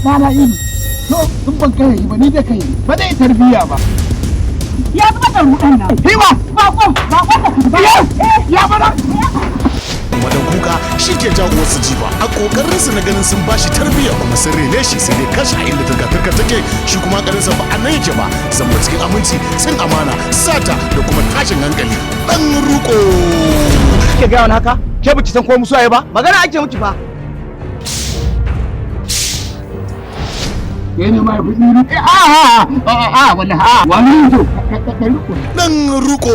kala ido to in ban kai ba ni da kai ba zai tarbiya ba ya zama da rudan nan hiwa ba ba ya bana madan kuka shi ke jago wasu jiba a kokarin su na ganin sun bashi tarbiyya kuma sun rene shi sai dai kashi a inda turka take shi kuma karinsa ba a nan yake ba zamba cikin aminci cin amana sata da kuma tashin hankali dan ruko kike ga wani haka ke biki san ko musu ayi ba magana ake miki fa ne mai fudi wallahi wani to dan ruko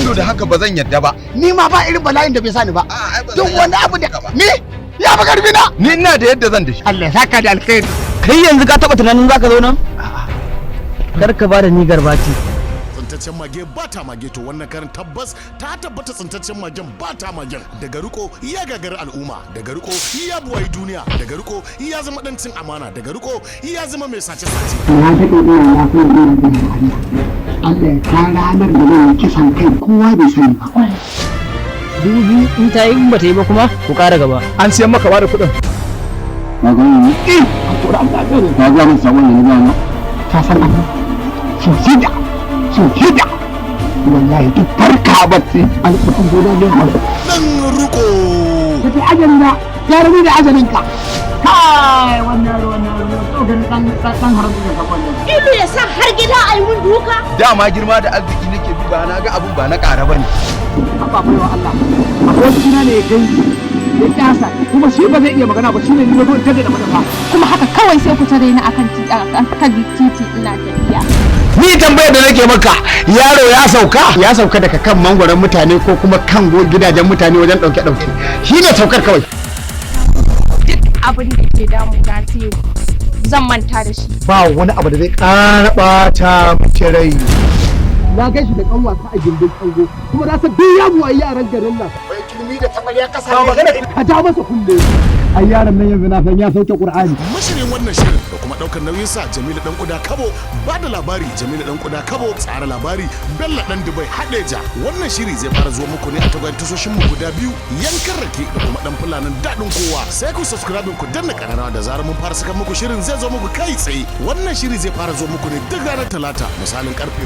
to da haka ba zan yadda ba ni ma ba irin bala'in da bai sani ba duk wani abu da ni ya ba karfi na ni ina da yadda zan da shi Allah ya saka da alkhairi kai yanzu ka taba tunanin zaka zo nan kar ka bada ni garbati tsintaccen mage ba ta mage to wannan karin tabbas ta tabbata tsintaccen magen ba ta magen daga riko ya gagari al'umma daga riko ya buwayi duniya daga riko ya zama dan cin amana daga riko ya zama mai sace-sace na take ina na so ina da Allah ya ta ranar da zan kisan kai kowa bai sani ba dubu in ta yi ba ta yi ba kuma ku kara gaba an siyan maka bada kuɗin na ga ni a tura Allah ka ga mun sabon ne ba ta san Allah shida wallahi duk farka bacci alƙur'an gobe ne ha dan ruko kace ajalina ya rabi da ajalinka kai wannan to dan haramun da kwallon ilu ya sa har gida a yi mun duka dama girma da arziki nake bi ba na ga abun ba na ƙara bane ba bai wa Allah akwai kina ne kai ya kyasa kuma shi ba zai iya magana ba shine ni zo tada da madafa kuma haka kawai sai ku tare ni akan titi ina tafiya ni tambayar da nake maka yaro ya sauka daga kan mangwaron mutane ko kuma kan gidajen mutane wajen dauke shi ne saukar kawai abin da ke damu na ce zan manta da shi ba wani abu da zai ƙara ɓata mace rai na gan shi da kanwata a gindin kango kuma na san duk yamu a yaran garin nan bai kilmi da tabarya kasa ba magana ka ja masa kulle ai yaron nan yanzu na san ya sauke Qur'ani mashirin wannan shirin da kuma daukar nauyin sa Jamilu dan Kuda Kabo ba da labari Jamilu dan Kuda Kabo tsara labari Bello dan Dubai Hadeja wannan shiri zai fara zuwa muku ne a tagwayen tasoshin mu guda biyu yankan rake da kuma dan fulanin dadin kowa sai ku subscribe ku danna kararawa da zarar mun fara saka muku shirin zai zo muku kai tsaye wannan shiri zai fara zuwa muku ne duk ranar talata misalin karfe